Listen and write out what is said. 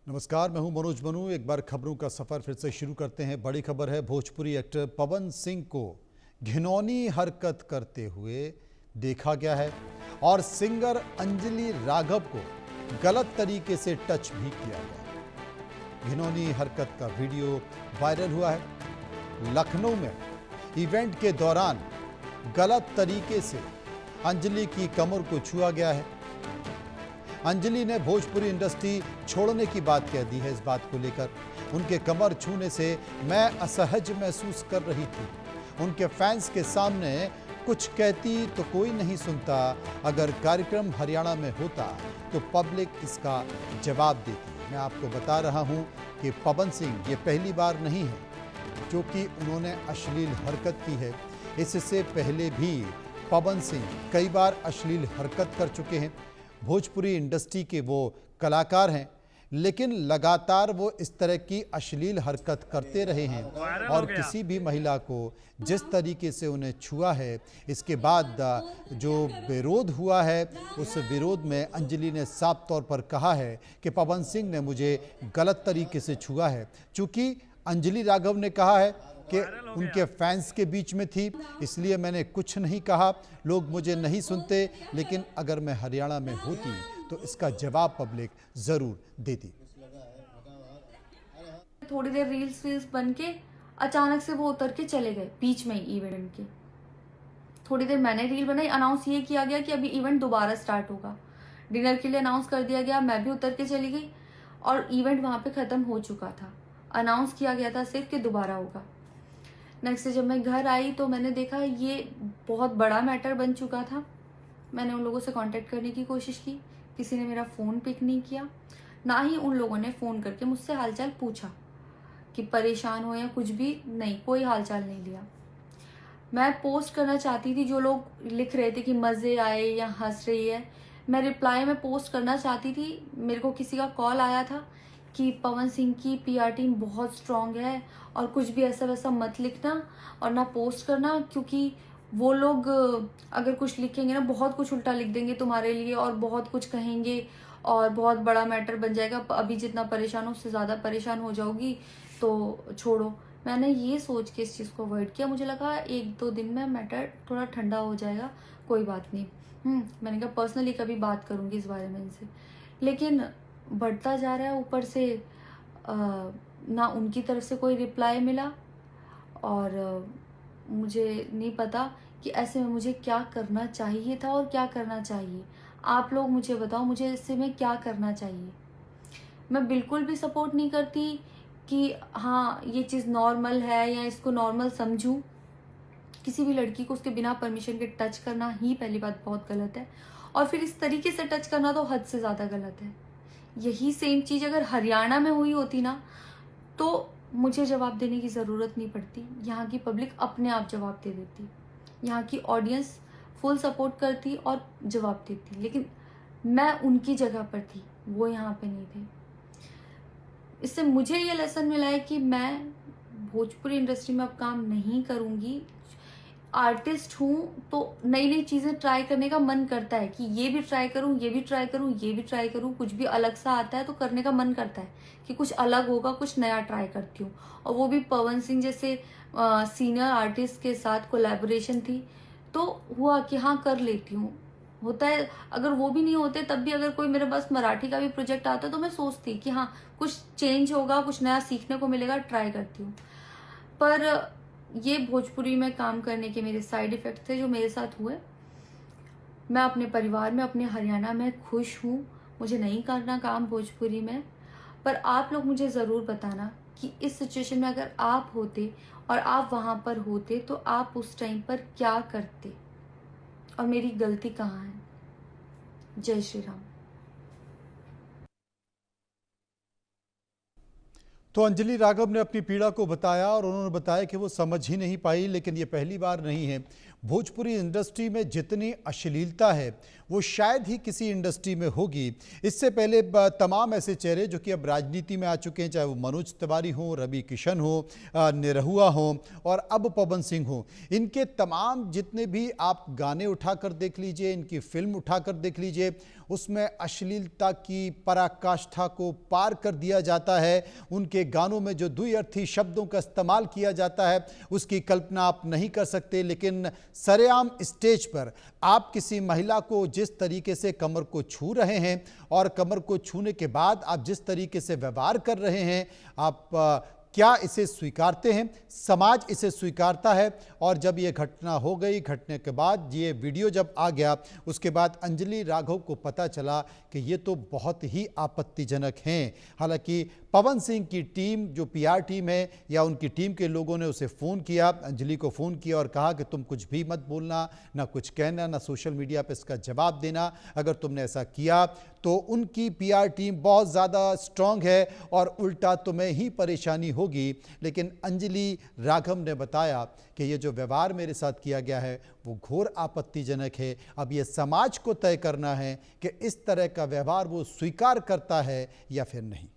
नमस्कार, मैं हूं मनोज बनू। एक बार खबरों का सफर फिर से शुरू करते हैं। बड़ी खबर है, भोजपुरी एक्टर पवन सिंह को घिनौनी हरकत करते हुए देखा गया है और सिंगर अंजलि राघव को गलत तरीके से टच भी किया गया। घिनौनी हरकत का वीडियो वायरल हुआ है। लखनऊ में इवेंट के दौरान गलत तरीके से अंजलि की कमर को छुआ गया है। अंजलि ने भोजपुरी इंडस्ट्री छोड़ने की बात कह दी है। इस बात को लेकर उनके कमर छूने से मैं असहज महसूस कर रही थी। उनके फैंस के सामने कुछ कहती तो कोई नहीं सुनता। अगर कार्यक्रम हरियाणा में होता तो पब्लिक इसका जवाब देती। मैं आपको बता रहा हूं कि पवन सिंह ये पहली बार नहीं है जो कि उन्होंने अश्लील हरकत की है। इससे पहले भी पवन सिंह कई बार अश्लील हरकत कर चुके हैं। भोजपुरी इंडस्ट्री के वो कलाकार हैं, लेकिन लगातार वो इस तरह की अश्लील हरकत करते रहे हैं और किसी भी महिला को जिस तरीके से उन्हें छुआ है, इसके बाद जो विरोध हुआ है उस विरोध में अंजलि ने साफ तौर पर कहा है कि पवन सिंह ने मुझे गलत तरीके से छुआ है। चूँकि अंजलि राघव ने कहा है कि उनके फैंस के बीच में थी, इसलिए मैंने कुछ नहीं कहा, लोग मुझे नहीं सुनते, लेकिन अगर मैं हरियाणा में होती तो इसका जवाब पब्लिक जरूर देती। थोड़ी देर रील्स बन के अचानक से वो उतर के चले गए बीच में ही इवेंट के। थोड़ी देर मैंने रील बनाई, अनाउंस ये किया गया कि अभी इवेंट दोबारा स्टार्ट होगा। डिनर के लिए अनाउंस कर दिया गया, मैं भी उतर के चली गई और इवेंट वहां पे खत्म हो चुका था। अनाउंस किया गया था सिर्फ कि दोबारा होगा। नेक्स्ट डे जब मैं घर आई तो मैंने देखा ये बहुत बड़ा मैटर बन चुका था। मैंने उन लोगों से कांटेक्ट करने की कोशिश की, किसी ने मेरा फ़ोन पिक नहीं किया, ना ही उन लोगों ने फ़ोन करके मुझसे हालचाल पूछा कि परेशान हो या कुछ भी नहीं, कोई हालचाल नहीं लिया। मैं पोस्ट करना चाहती थी, जो लोग लिख रहे थे कि मज़े आए या हंस रही है, मैं रिप्लाई में पोस्ट करना चाहती थी। मेरे को किसी का कॉल आया था कि पवन सिंह की पीआर टीम बहुत स्ट्रांग है और कुछ भी ऐसा वैसा मत लिखना और ना पोस्ट करना, क्योंकि वो लोग अगर कुछ लिखेंगे ना बहुत कुछ उल्टा लिख देंगे तुम्हारे लिए और बहुत कुछ कहेंगे और बहुत बड़ा मैटर बन जाएगा। अभी जितना परेशान हो उससे ज़्यादा परेशान हो जाओगी, तो छोड़ो। मैंने ये सोच के इस चीज़ को अवॉइड किया। मुझे लगा 1-2 दिन में मैटर थोड़ा ठंडा हो जाएगा, कोई बात नहीं। मैंने कहा पर्सनली कभी बात करूँगी इस बारे में इनसे, लेकिन बढ़ता जा रहा है। ऊपर से ना उनकी तरफ से कोई रिप्लाई मिला और मुझे नहीं पता कि ऐसे में मुझे क्या करना चाहिए था और क्या करना चाहिए। आप लोग मुझे बताओ, मुझे इससे में क्या करना चाहिए। मैं बिल्कुल भी सपोर्ट नहीं करती कि हाँ ये चीज़ नॉर्मल है या इसको नॉर्मल समझूं। किसी भी लड़की को उसके बिना परमिशन के टच करना ही पहली बात बहुत गलत है, और फिर इस तरीके से टच करना तो हद से ज़्यादा गलत है। यही सेम चीज़ अगर हरियाणा में हुई होती ना तो मुझे जवाब देने की ज़रूरत नहीं पड़ती। यहाँ की पब्लिक अपने आप जवाब दे देती, यहाँ की ऑडियंस फुल सपोर्ट करती और जवाब देती, लेकिन मैं उनकी जगह पर थी, वो यहाँ पे नहीं थे। इससे मुझे ये लेसन मिला है कि मैं भोजपुरी इंडस्ट्री में अब काम नहीं करूँगी। आर्टिस्ट हूँ तो नई नई चीज़ें ट्राई करने का मन करता है कि ये भी ट्राई करूँ, ये भी ट्राई करूँ, ये भी ट्राई करूँ। कुछ भी अलग सा आता है तो करने का मन करता है कि कुछ अलग होगा, कुछ नया ट्राई करती हूँ। और वो भी पवन सिंह जैसे सीनियर आर्टिस्ट के साथ कोलैबोरेशन थी तो हुआ कि हाँ कर लेती हूँ। होता है, अगर वो भी नहीं होते तब भी अगर कोई मेरे पास मराठी का भी प्रोजेक्ट आता तो मैं सोचती कि हाँ कुछ चेंज होगा, कुछ नया सीखने को मिलेगा, ट्राई करती हूँ। पर ये भोजपुरी में काम करने के मेरे साइड इफ़ेक्ट थे जो मेरे साथ हुए। मैं अपने परिवार में, अपने हरियाणा में खुश हूँ। मुझे नहीं करना काम भोजपुरी में। पर आप लोग मुझे ज़रूर बताना कि इस सिचुएशन में अगर आप होते और आप वहाँ पर होते तो आप उस टाइम पर क्या करते और मेरी गलती कहाँ है। जय श्री राम। तो अंजलि राघव ने अपनी पीड़ा को बताया और उन्होंने बताया कि वो समझ ही नहीं पाई, लेकिन ये पहली बार नहीं है। भोजपुरी इंडस्ट्री में जितनी अश्लीलता है वो शायद ही किसी इंडस्ट्री में होगी। इससे पहले तमाम ऐसे चेहरे जो कि अब राजनीति में आ चुके हैं, चाहे वो मनोज तिवारी हो, रवि किशन हो, निरहुआ हो और अब पवन सिंह हो, इनके तमाम जितने भी आप गाने उठाकर देख लीजिए, इनकी फिल्म उठाकर देख लीजिए, उसमें अश्लीलता की पराकाष्ठा को पार कर दिया जाता है। उनके गानों में जो द्व्यर्थी शब्दों का इस्तेमाल किया जाता है उसकी कल्पना आप नहीं कर सकते। लेकिन सरेआम स्टेज पर आप किसी महिला को जिस तरीके से कमर को छू रहे हैं और कमर को छूने के बाद आप जिस तरीके से व्यवहार कर रहे हैं, आप क्या इसे स्वीकारते हैं? समाज इसे स्वीकारता है। और जब ये घटना हो गई, घटने के बाद ये वीडियो जब आ गया, उसके बाद अंजलि राघव को पता चला कि ये तो बहुत ही आपत्तिजनक हैं। हालांकि पवन सिंह की टीम, जो पीआर टीम है या उनकी टीम के लोगों ने उसे फ़ोन किया, अंजलि को फ़ोन किया और कहा कि तुम कुछ भी मत बोलना, ना कुछ कहना, ना सोशल मीडिया पे इसका जवाब देना। अगर तुमने ऐसा किया तो उनकी पीआर टीम बहुत ज़्यादा स्ट्रांग है और उल्टा तुम्हें ही परेशानी होगी। लेकिन अंजलि राघव ने बताया कि ये जो व्यवहार मेरे साथ किया गया है वो घोर आपत्तिजनक है। अब ये समाज को तय करना है कि इस तरह का व्यवहार वो स्वीकार करता है या फिर नहीं।